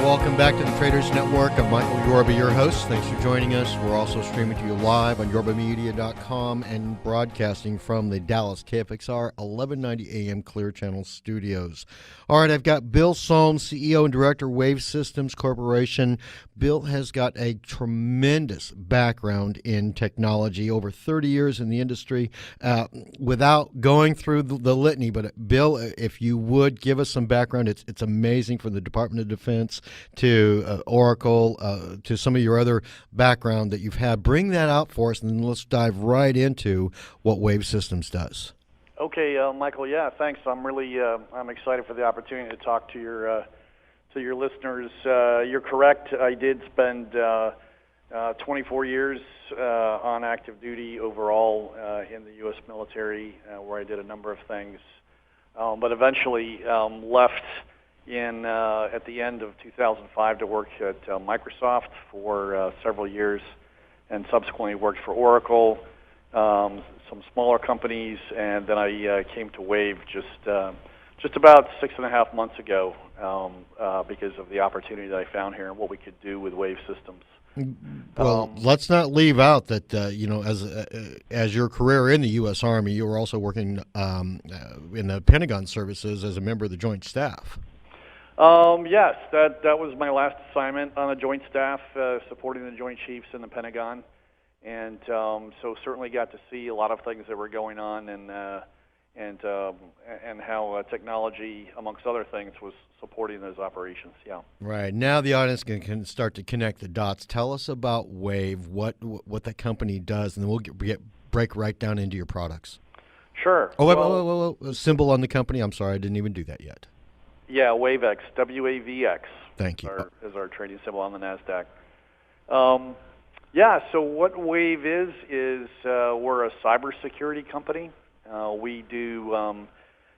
welcome back to the Traders Network. I'm Michael Yorba, your host. Thanks for joining us. We're also streaming to you live on yorbamedia.com and broadcasting from the Dallas KFXR 1190 AM Clear Channel studios. All right, I've got Bill Solms, CEO and Director, Wave Systems Corporation. Bill has got a tremendous background in technology, over 30 years in the industry. Without going through the litany, but Bill, if you would give us some background, it's amazing, from the Department of Defense to Oracle, to some of your other background that you've had. Bring that out for us, and then let's dive right into what Wave Systems does. Okay, Michael. Yeah, thanks. I'm excited for the opportunity to talk to your listeners. You're correct. I did spend 24 years on active duty overall in the U.S. military, where I did a number of things, but eventually left at the end of 2005 to work at Microsoft for several years, and subsequently worked for Oracle, some smaller companies, and then I came to Wave just about 6.5 months ago because of the opportunity that I found here and what we could do with Wave Systems. Well, let's not leave out that as your career in the U.S. Army, you were also working in the Pentagon services as a member of the Joint Staff. Yes, that was my last assignment on the Joint Staff, supporting the Joint Chiefs in the Pentagon, and so certainly got to see a lot of things that were going on, and how technology, amongst other things, was supporting those operations. Yeah. Right. Now the audience can start to connect the dots. Tell us about Wave, what that company does, and then we'll break right down into your products. Sure. Oh, wait, symbol on the company. I'm sorry, I didn't even do that yet. Yeah, WAVX, WAVX. Thank you. Is our trading symbol on the NASDAQ. So what Wave is we're a cybersecurity company. We do,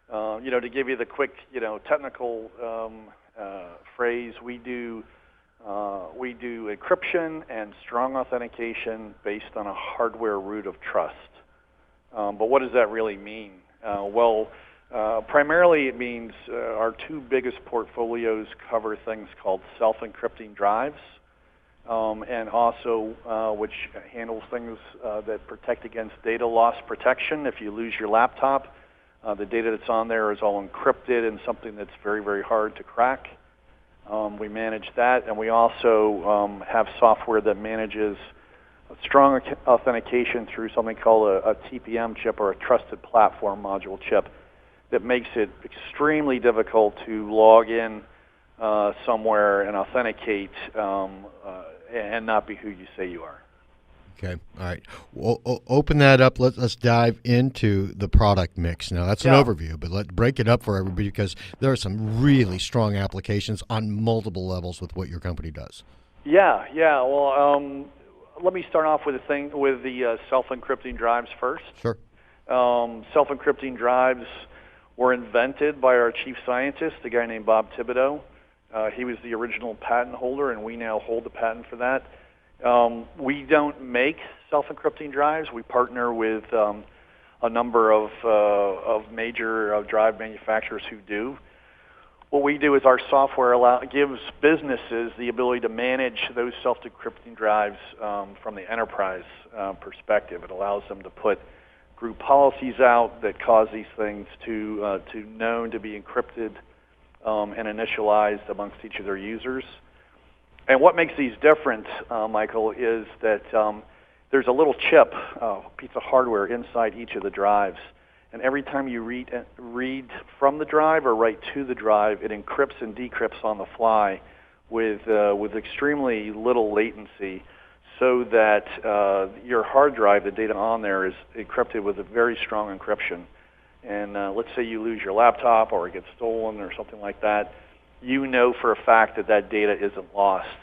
to give you the quick, technical phrase, we do encryption and strong authentication based on a hardware root of trust. But what does that really mean? Primarily it means our two biggest portfolios cover things called self-encrypting drives, and also which handles things that protect against data loss protection. If you lose your laptop, the data that's on there is all encrypted and something that's very, very hard to crack. We manage that, and we also have software that manages strong authentication through something called a TPM chip, or a Trusted Platform Module chip, that makes it extremely difficult to log in somewhere and authenticate and not be who you say you are. Okay. All right. Well, open that up. Let's dive into the product mix. Now, that's an overview, but let's break it up for everybody, because there are some really strong applications on multiple levels with what your company does. Yeah. Well, let me start off with the self-encrypting drives first. Sure. Self-encrypting drives were invented by our chief scientist, a guy named Bob Thibodeau. He was the original patent holder, and we now hold the patent for that. We don't make self-encrypting drives. We partner with a number of major drive manufacturers who do. What we do is our software gives businesses the ability to manage those self-encrypting drives from the enterprise perspective. It allows them to put group policies out that cause these things to known to be encrypted and initialized amongst each of their users. And what makes these different, Michael, is that there's a little chip, piece of hardware inside each of the drives, and every time you read from the drive or write to the drive, it encrypts and decrypts on the fly with extremely little latency, so that your hard drive, the data on there, is encrypted with a very strong encryption. And let's say you lose your laptop or it gets stolen or something like that, you know for a fact that that data isn't lost.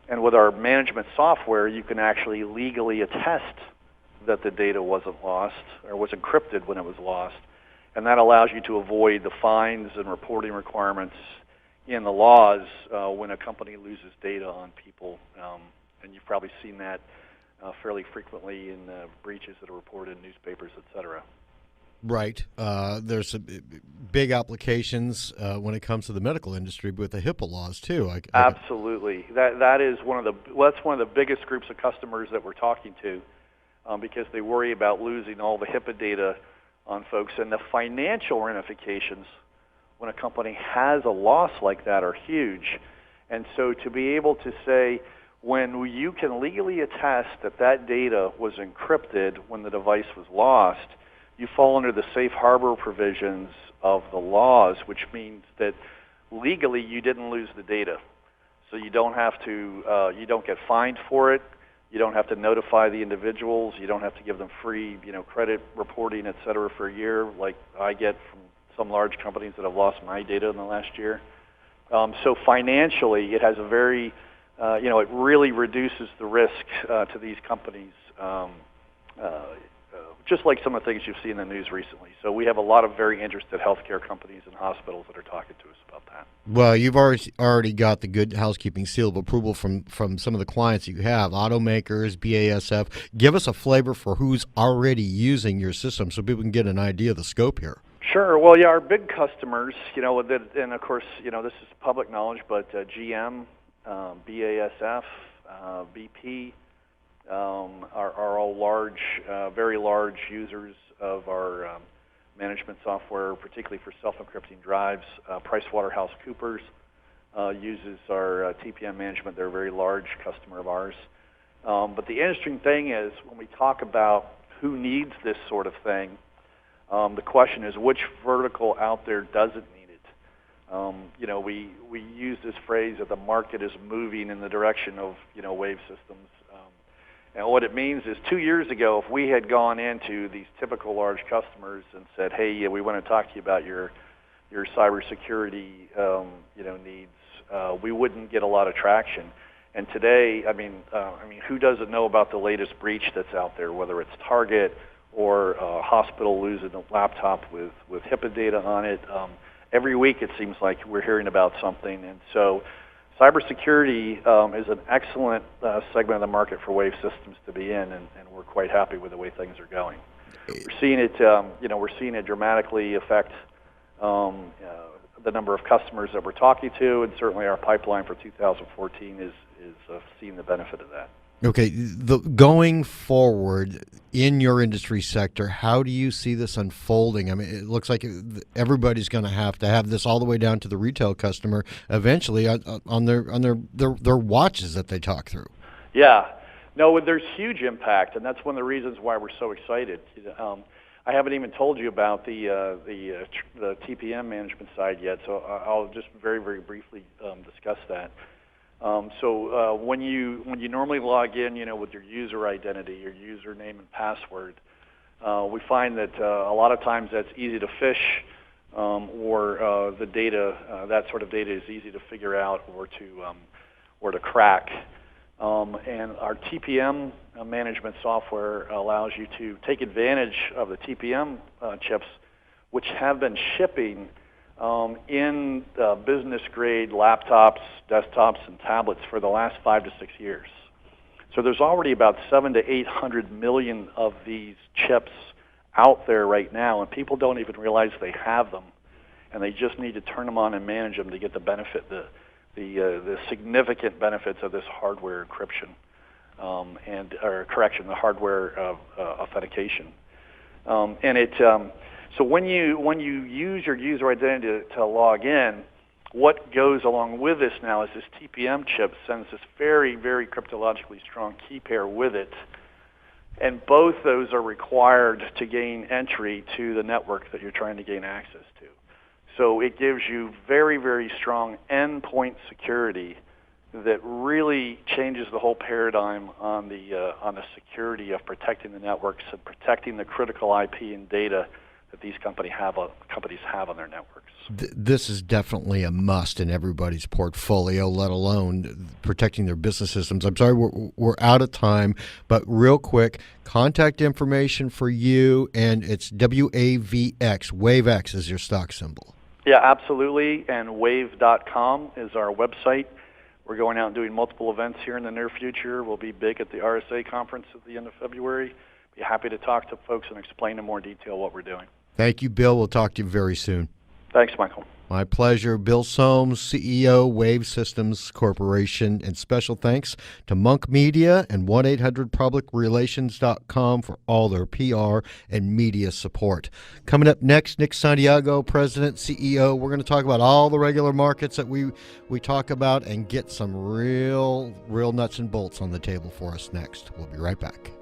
And with our management software, you can actually legally attest that the data wasn't lost or was encrypted when it was lost. And that allows you to avoid the fines and reporting requirements in the laws when a company loses data on people. And you've probably seen that fairly frequently in breaches that are reported in newspapers, et cetera. Right. There's some big applications when it comes to the medical industry with the HIPAA laws too. Absolutely. That is that's one of the biggest groups of customers that we're talking to, because they worry about losing all the HIPAA data on folks, and the financial ramifications when a company has a loss like that are huge. And so to be able to say, when you can legally attest that that data was encrypted when the device was lost, you fall under the safe harbor provisions of the laws, which means that legally you didn't lose the data. So you don't have to, you don't get fined for it. You don't have to notify the individuals. You don't have to give them free, credit reporting, et cetera, for a year, like I get from some large companies that have lost my data in the last year. So financially, it has a very, it really reduces the risk to these companies, just like some of the things you've seen in the news recently. So we have a lot of very interested healthcare companies and hospitals that are talking to us about that. Well, you've already got the good housekeeping seal of approval from some of the clients you have, automakers, BASF. Give us a flavor for who's already using your system so people can get an idea of the scope here. Sure. Well, yeah, our big customers, and of course, this is public knowledge, but GM, BASF, BP are all large, very large users of our management software, particularly for self-encrypting drives. PricewaterhouseCoopers uses our TPM management. They're a very large customer of ours. But the interesting thing is, when we talk about who needs this sort of thing, the question is, which vertical out there doesn't need it? We use this phrase that the market is moving in the direction of, wave systems. And what it means is 2 years ago, if we had gone into these typical large customers and said, hey, we want to talk to you about your cybersecurity, needs, we wouldn't get a lot of traction. And today, who doesn't know about the latest breach that's out there, whether it's Target or a hospital losing a laptop with HIPAA data on it? Every week it seems like we're hearing about something. And so cybersecurity is an excellent segment of the market for wave systems to be in, and we're quite happy with the way things are going. We're seeing it, dramatically affect the number of customers that we're talking to, and certainly our pipeline for 2014 is seeing the benefit of that. Okay, going forward in your industry sector, how do you see this unfolding? I mean, it looks like everybody's going to have this all the way down to the retail customer eventually on their watches that they talk through. Yeah, no, there's huge impact, and that's one of the reasons why we're so excited. I haven't even told you about the TPM management side yet, so I'll just very, very briefly discuss that. So when you normally log in, with your user identity, your username and password, we find that a lot of times that's easy to phish, or the data, that sort of data is easy to figure out or to crack. And our TPM management software allows you to take advantage of the TPM chips, which have been shipping in business-grade laptops, desktops, and tablets for the last 5 to 6 years. So there's already about 700 to 800 million of these chips out there right now, and people don't even realize they have them, and they just need to turn them on and manage them to get the benefit, the significant benefits of this hardware encryption the hardware authentication, and it. So when you use your user identity to log in, what goes along with this now is this TPM chip sends this very, very cryptologically strong key pair with it, and both those are required to gain entry to the network that you're trying to gain access to. So it gives you very, very strong endpoint security that really changes the whole paradigm on the security of protecting the networks and protecting the critical IP and data that these companies have on their networks. This is definitely a must in everybody's portfolio, let alone protecting their business systems. I'm sorry, we're out of time, but real quick, contact information for you, and it's WAVX. WAVX is your stock symbol. Yeah, absolutely, and wave.com is our website. We're going out and doing multiple events here in the near future. We'll be big at the RSA conference at the end of February. Be happy to talk to folks and explain in more detail what we're doing. Thank you, Bill. We'll talk to you very soon. Thanks, Michael. My pleasure. Bill Solms, CEO, Wave Systems Corporation, and special thanks to Monk Media and 1-800-PublicRelations.com for all their PR and media support. Coming up next, Nick Santiago, President, CEO. We're going to talk about all the regular markets that we talk about and get some real nuts and bolts on the table for us next. We'll be right back.